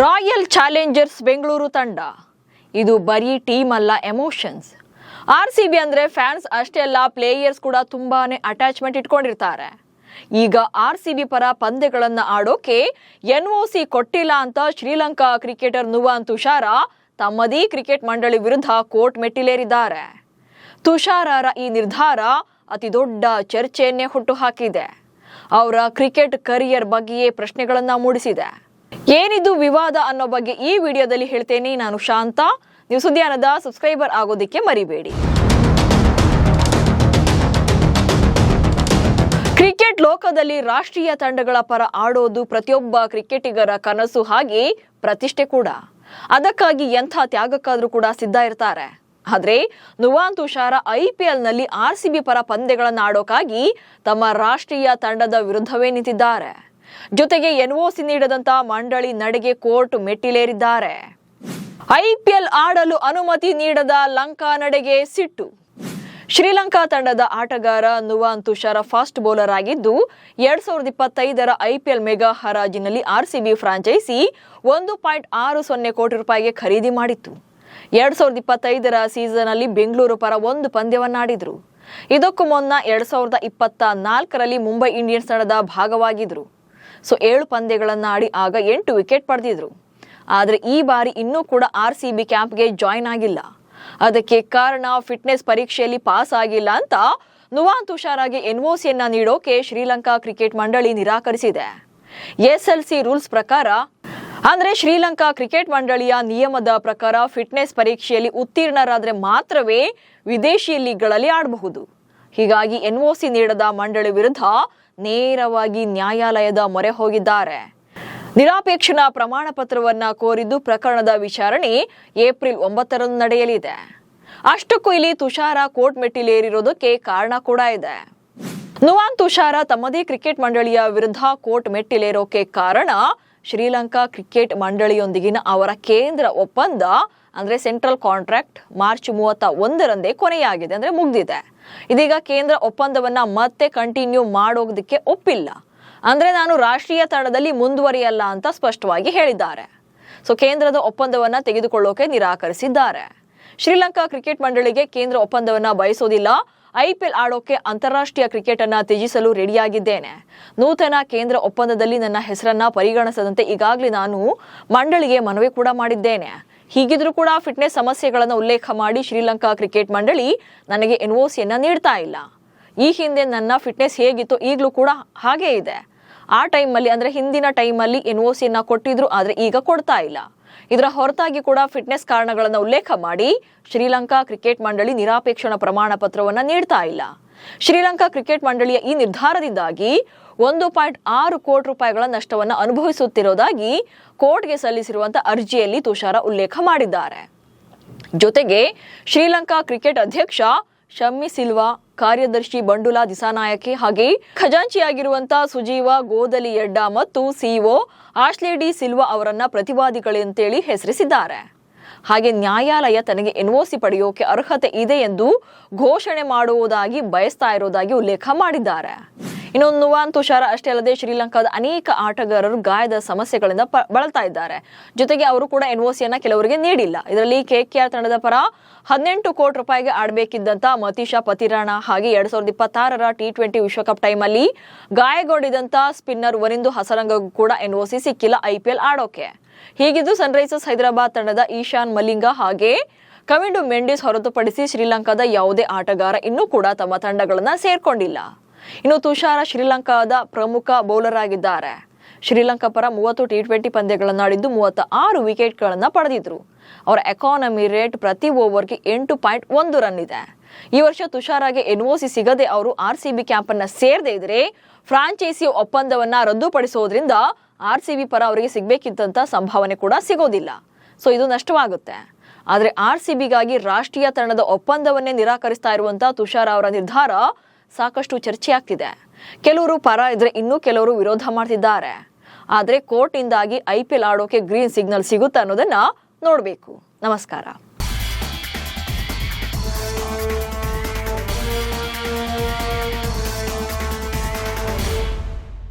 Royal Challengers Bengaluru ತಂಡ ಇದು ಬರೀ ಟೀಮ್ ಅಲ್ಲ, ಎಮೋಷನ್ಸ್. ಆರ್ಸಿಬಿ ಅಂದ್ರೆ ಫ್ಯಾನ್ಸ್ ಅಷ್ಟೇ ಅಲ್ಲ, ಪ್ಲೇಯರ್ಸ್ ಕೂಡ ತುಂಬಾನೇ ಅಟ್ಯಾಚ್ಮೆಂಟ್ ಇಟ್ಕೊಂಡಿರ್ತಾರೆ. ಈಗ ಆರ್ಸಿಬಿ ಪರ ಪಂದ್ಯಗಳನ್ನ ಆಡೋಕೆ ಎನ್ಒಸಿ ಕೊಟ್ಟಿಲ್ಲ ಅಂತ ಶ್ರೀಲಂಕಾ ಕ್ರಿಕೆಟರ್ ನುವಾನ್ ತುಷಾರ ತಮ್ಮದೇ ಕ್ರಿಕೆಟ್ ಮಂಡಳಿ ವಿರುದ್ಧ ಕೋರ್ಟ್ ಮೆಟ್ಟಿಲೇರಿದ್ದಾರೆ. ತುಷಾರರ ಈ ನಿರ್ಧಾರ ಅತಿ ದೊಡ್ಡ ಚರ್ಚೆಯನ್ನೇ ಹುಟ್ಟುಹಾಕಿದೆ. ಅವರ ಕ್ರಿಕೆಟ್ ಕರಿಯರ್ ಬಗ್ಗೆಯೇ ಪ್ರಶ್ನೆಗಳನ್ನ ಮೂಡಿಸಿದೆ. ಏನಿದು ವಿವಾದ ಅನ್ನೋ ಬಗ್ಗೆ ಈ ವಿಡಿಯೋದಲ್ಲಿ ಹೇಳ್ತೇನೆ. ನಾನು ಶಾಂತ. ನೀವು ಸುದ್ದಿಯಾನದ ಸಬ್ಸ್ಕ್ರೈಬರ್ ಆಗೋದಕ್ಕೆ ಮರಿಬೇಡಿ. ಕ್ರಿಕೆಟ್ ಲೋಕದಲ್ಲಿ ರಾಷ್ಟ್ರೀಯ ತಂಡಗಳ ಪರ ಆಡೋದು ಪ್ರತಿಯೊಬ್ಬ ಕ್ರಿಕೆಟಿಗರ ಕನಸು, ಹಾಗೆ ಪ್ರತಿಷ್ಠೆ ಕೂಡ. ಅದಕ್ಕಾಗಿ ಎಂಥ ತ್ಯಾಗಕ್ಕಾದ್ರೂ ಕೂಡ ಸಿದ್ಧ ಇರ್ತಾರೆ. ಆದ್ರೆ ನುವಾನ್ ತುಷಾರ IPL ನಲ್ಲಿ ಆರ್ಸಿಬಿ ಪರ ಪಂದ್ಯಗಳನ್ನು ಆಡೋಕಾಗಿ ತಮ್ಮ ರಾಷ್ಟ್ರೀಯ ತಂಡದ ವಿರುದ್ಧವೇ ನಿಂತಿದ್ದಾರೆ. ಜೊತೆಗೆ ಎನ್ಒಸಿ ನೀಡದಂತ ಮಂಡಳಿ ನಡೆಗೆ ಕೋರ್ಟ್ ಮೆಟ್ಟಿಲೇರಿದ್ದಾರೆ. IPL ಆಡಲು ಅನುಮತಿ ನೀಡದ ಲಂಕಾ ನಡೆಗೆ ಸಿಟ್ಟು. ಶ್ರೀಲಂಕಾ ತಂಡದ ಆಟಗಾರ ನುವಾನ್ ತುಷಾರ ಫಾಸ್ಟ್ ಬೌಲರ್ ಆಗಿದ್ದು 2025ರ IPL ಮೆಗಾ ಹರಾಜಿನಲ್ಲಿ ಆರ್ಸಿಬಿ ಫ್ರಾಂಚೈಸಿ 1.60 ಕೋಟಿ ರೂಪಾಯಿಗೆ ಖರೀದಿ ಮಾಡಿತ್ತು. 2025ರ ಸೀಸನ್ ಅಲ್ಲಿ ಬೆಂಗಳೂರು ಪರ ಒಂದು ಪಂದ್ಯವನ್ನಾಡಿದ್ರು. ಇದಕ್ಕೂ ಮುನ್ನ 2024ರಲ್ಲಿ ಮುಂಬೈ ಇಂಡಿಯನ್ಸ್ ತಂಡದ ಭಾಗವಾಗಿದ್ರು. 7 ಪಂದ್ಯಗಳನ್ನ ಆಡಿ ಆಗ 8 ವಿಕೆಟ್ ಪಡೆದಿದ್ರು. ಆದ್ರೆ ಈ ಬಾರಿ ಇನ್ನೂ ಕೂಡ ಆರ್ಸಿಬಿ ಕ್ಯಾಂಪ್ಗೆ ಜಾಯಿನ್ ಆಗಿಲ್ಲ. ಅದಕ್ಕೆ ಕಾರಣ ಫಿಟ್ನೆಸ್ ಪರೀಕ್ಷೆಯಲ್ಲಿ ಪಾಸ್ ಆಗಿಲ್ಲ ಅಂತ ನುವಾನ್ ತುಷಾರಗೆ ಎನ್ಒಸಿಯನ್ನ ನೀಡೋಕೆ ಶ್ರೀಲಂಕಾ ಕ್ರಿಕೆಟ್ ಮಂಡಳಿ ನಿರಾಕರಿಸಿದೆ. SLC ರೂಲ್ಸ್ ಪ್ರಕಾರ, ಅಂದ್ರೆ ಶ್ರೀಲಂಕಾ ಕ್ರಿಕೆಟ್ ಮಂಡಳಿಯ ನಿಯಮದ ಪ್ರಕಾರ ಫಿಟ್ನೆಸ್ ಪರೀಕ್ಷೆಯಲ್ಲಿ ಉತ್ತೀರ್ಣರಾದ್ರೆ ಮಾತ್ರವೇ ವಿದೇಶಿ ಲೀಗ್ಗಳಲ್ಲಿ ಆಡಬಹುದು. ಹೀಗಾಗಿ ಎನ್ಒಸಿ ನೀಡದ ಮಂಡಳಿ ವಿರುದ್ಧ ನೇರವಾಗಿ ನ್ಯಾಯಾಲಯದ ಮೊರೆ ಹೋಗಿದ್ದಾರೆ. ನಿರಾಪೇಕ್ಷಣ ಪ್ರಮಾಣ ಪತ್ರವನ್ನ ಕೋರಿದ್ದು ಪ್ರಕರಣದ ವಿಚಾರಣೆ ಏಪ್ರಿಲ್ 9ರಂದು ನಡೆಯಲಿದೆ. ಅಷ್ಟಕ್ಕೂ ಇಲ್ಲಿ ತುಷಾರ ಕೋರ್ಟ್ ಮೆಟ್ಟಿಲೇರಿರೋದಕ್ಕೆ ಕಾರಣ ಕೂಡ ಇದೆ. ನುವಾನ್ ತುಷಾರ ತಮ್ಮದೇ ಕ್ರಿಕೆಟ್ ಮಂಡಳಿಯ ವಿರುದ್ಧ ಕೋರ್ಟ್ ಮೆಟ್ಟಿಲೇರೋಕೆ ಕಾರಣ ಶ್ರೀಲಂಕಾ ಕ್ರಿಕೆಟ್ ಮಂಡಳಿಯೊಂದಿಗಿನ ಅವರ ಕೇಂದ್ರ ಒಪ್ಪಂದ, ಅಂದ್ರೆ ಸೆಂಟ್ರಲ್ ಕಾಂಟ್ರಾಕ್ಟ್ ಮಾರ್ಚ್ 31ರಂದೇ ಕೊನೆಯಾಗಿದೆ, ಅಂದ್ರೆ ಮುಗ್ದಿದೆ. ಇದೀಗ ಕೇಂದ್ರ ಒಪ್ಪಂದವನ್ನ ಮತ್ತೆ ಕಂಟಿನ್ಯೂ ಮಾಡೋದಕ್ಕೆ ಒಪ್ಪಿಲ್ಲ. ಅಂದ್ರೆ ನಾನು ರಾಷ್ಟ್ರೀಯ ತಂಡದಲ್ಲಿ ಮುಂದುವರಿಯಲ್ಲ ಅಂತ ಸ್ಪಷ್ಟವಾಗಿ ಹೇಳಿದ್ದಾರೆ. ಕೇಂದ್ರದ ಒಪ್ಪಂದವನ್ನ ತೆಗೆದುಕೊಳ್ಳೋಕೆ ನಿರಾಕರಿಸಿದ್ದಾರೆ. ಶ್ರೀಲಂಕಾ ಕ್ರಿಕೆಟ್ ಮಂಡಳಿಗೆ ಕೇಂದ್ರ ಒಪ್ಪಂದವನ್ನ ಬಯಸೋದಿಲ್ಲ. IPL ಆಡೋಕೆ ಅಂತಾರಾಷ್ಟ್ರೀಯ ಕ್ರಿಕೆಟ್ ಅನ್ನ ತ್ಯಜಿಸಲು ರೆಡಿಯಾಗಿದ್ದೇನೆ. ನೂತನ ಕೇಂದ್ರ ಒಪ್ಪಂದದಲ್ಲಿ ನನ್ನ ಹೆಸರನ್ನ ಪರಿಗಣಿಸದಂತೆ ಈಗಾಗಲೇ ನಾನು ಮಂಡಳಿಗೆ ಮನವಿ ಕೂಡ ಮಾಡಿದ್ದೇನೆ. ಹೀಗಿದ್ರೂ ಕೂಡ ಫಿಟ್ನೆಸ್ ಸಮಸ್ಯೆಗಳನ್ನು ಉಲ್ಲೇಖ ಮಾಡಿ ಶ್ರೀಲಂಕಾ ಕ್ರಿಕೆಟ್ ಮಂಡಳಿ ನನಗೆ ಎನ್ಒಸಿಯನ್ನ ನೀಡ್ತಾ ಇಲ್ಲ. ಈ ಹಿಂದೆ ನನ್ನ ಫಿಟ್ನೆಸ್ ಹೇಗಿತ್ತು ಈಗಲೂ ಕೂಡ ಹಾಗೇ ಇದೆ. ಆ ಟೈಮಲ್ಲಿ, ಅಂದ್ರೆ ಹಿಂದಿನ ಟೈಮಲ್ಲಿ ಎನ್ಒಸಿಯನ್ನ ಕೊಟ್ಟಿದ್ರು, ಆದ್ರೆ ಈಗ ಕೊಡ್ತಾ ಇಲ್ಲ. ಇದರ ಹೊರತಾಗಿ ಕೂಡ ಫಿಟ್ನೆಸ್ ಕಾರಣಗಳನ್ನು ಉಲ್ಲೇಖ ಮಾಡಿ ಶ್ರೀಲಂಕಾ ಕ್ರಿಕೆಟ್ ಮಂಡಳಿ ನಿರಾಪೇಕ್ಷಣ ಪ್ರಮಾಣ ಪತ್ರವನ್ನ ನೀಡ್ತಾ ಇಲ್ಲ. ಶ್ರೀಲಂಕಾ ಕ್ರಿಕೆಟ್ ಮಂಡಳಿಯ ಈ ನಿರ್ಧಾರದಿಂದಾಗಿ 1.6 ಕೋಟಿ ರೂಪಾಯಿಗಳ ನಷ್ಟವನ್ನ ಅನುಭವಿಸುತ್ತಿರುವುದಾಗಿ ಕೋರ್ಟ್ಗೆ ಸಲ್ಲಿಸಿರುವಂತಹ ಅರ್ಜಿಯಲ್ಲಿ ತುಷಾರ ಉಲ್ಲೇಖ ಮಾಡಿದ್ದಾರೆ. ಜೊತೆಗೆ ಶ್ರೀಲಂಕಾ ಕ್ರಿಕೆಟ್ ಅಧ್ಯಕ್ಷ ಶಮ್ಮಿ ಸಿಲ್ವಾ, ಕಾರ್ಯದರ್ಶಿ ಬಂಡುಲಾ ದಿಸಾನಾಯಕೆ ಹಾಗೆ ಖಜಾಂಚಿಯಾಗಿರುವಂತಹ ಸುಜೀವ ಗೋದಲಿಯಡ್ಡ ಮತ್ತು CEO ಆಶ್ಲೆ ಡಿ ಸಿಲ್ವಾ ಅವರನ್ನ ಪ್ರತಿವಾದಿಗಳಂತೇಳಿ ಹೆಸರಿಸಿದ್ದಾರೆ. ಹಾಗೆ ನ್ಯಾಯಾಲಯ ತನಗೆ ಎನ್ಒಸಿ ಪಡೆಯೋಕೆ ಅರ್ಹತೆ ಇದೆ ಎಂದು ಘೋಷಣೆ ಮಾಡುವುದಾಗಿ ಬಯಸ್ತಾ ಇರೋದಾಗಿ ಉಲ್ಲೇಖ ಮಾಡಿದ್ದಾರೆ. ಇನ್ನು ನುವಾನ್ ತುಷಾರ ಅಷ್ಟೇ ಅಲ್ಲದೆ ಶ್ರೀಲಂಕಾದ ಅನೇಕ ಆಟಗಾರರು ಗಾಯದ ಸಮಸ್ಯೆಗಳಿಂದ ಬಳಲ್ತಾ ಇದ್ದಾರೆ. ಜೊತೆಗೆ ಅವರು ಕೂಡ ಎನ್ಒಸಿಯನ್ನ ಕೆಲವರಿಗೆ ನೀಡಿಲ್ಲ. ಇದರಲ್ಲಿ KKR ತಂಡದ ಪರ 18 ಕೋಟಿ ರೂಪಾಯಿಗೆ ಆಡಬೇಕಿದ್ದಂತ ಮತೀಶಾ ಪತಿರಾಣ ಹಾಗೆ 2026ರ T20 ವಿಶ್ವಕಪ್ ಟೈಮಲ್ಲಿ ಗಾಯಗೊಂಡಿದ್ದಂತ ಸ್ಪಿನ್ನರ್ ವರಿಂದು ಹಸರಂಗಗೂ ಕೂಡ ಎನ್ಒಸಿ ಸಿಕ್ಕಿಲ್ಲ IPL ಆಡೋಕೆ. ಹೀಗಿದ್ದು ಸನ್ರೈಸರ್ಸ್ ಹೈದರಾಬಾದ್ ತಂಡದ ಈಶಾನ್ ಮಲಿಂಗ ಹಾಗೆ ಕವಿಂಡು ಮೆಂಡಿಸ್ ಹೊರತುಪಡಿಸಿ ಶ್ರೀಲಂಕಾದ ಯಾವುದೇ ಆಟಗಾರ ಇನ್ನೂ ಕೂಡ ತಮ್ಮ ತಂಡಗಳನ್ನ ಸೇರ್ಕೊಂಡಿಲ್ಲ. ಇನ್ನು ತುಷಾರ ಶ್ರೀಲಂಕಾದ ಪ್ರಮುಖ ಬೌಲರ್ ಆಗಿದ್ದಾರೆ. ಶ್ರೀಲಂಕಾ ಪರ 30 T20 ಪಂದ್ಯಗಳನ್ನು ಆಡಿದ್ದು 36 ವಿಕೆಟ್ಗಳನ್ನ ಪಡೆದಿದ್ರು. ಅವರ ಎಕಾನಮಿ ರೇಟ್ ಪ್ರತಿ ಓವರ್ಗೆ 8.1 ರನ್ ಇದೆ. ಈ ವರ್ಷ ತುಷಾರಗೆ ಎನ್ಒಸಿ ಸಿಗದೆ ಅವರು ಆರ್ಸಿಬಿ ಕ್ಯಾಂಪ್ ಅನ್ನ ಸೇರದೇ ಇದ್ರೆ ಫ್ರಾಂಚೈಸಿ ಒಪ್ಪಂದವನ್ನ ರದ್ದುಪಡಿಸೋದ್ರಿಂದ ಆರ್ಸಿಬಿ ಪರ ಅವರಿಗೆ ಸಿಗ್ಬೇಕಿದ್ದಂತ ಸಂಭಾವನೆ ಕೂಡ ಸಿಗೋದಿಲ್ಲ. ಇದು ನಷ್ಟವಾಗುತ್ತೆ. ಆದ್ರೆ ಆರ್ಸಿಬಿಗಾಗಿ ರಾಷ್ಟ್ರೀಯ ತಂಡದ ಒಪ್ಪಂದವನ್ನೇ ನಿರಾಕರಿಸ್ತಾ ಇರುವಂತಹ ತುಷಾರ ಅವರ ನಿರ್ಧಾರ ಸಾಕಷ್ಟು ಚರ್ಚೆಯಾಗ್ತಿದೆ. ಕೆಲವರು ಪರ ಇದ್ರೆ ಇನ್ನೂ ಕೆಲವರು ವಿರೋಧ ಮಾಡ್ತಿದ್ದಾರೆ. ಆದ್ರೆ ಕೋರ್ಟ್ ಇಂದಾಗಿ IPL ಆಡೋಕೆ ಗ್ರೀನ್ ಸಿಗ್ನಲ್ ಸಿಗುತ್ತೆ ಅನ್ನೋದನ್ನ ನೋಡ್ಬೇಕು. ನಮಸ್ಕಾರ.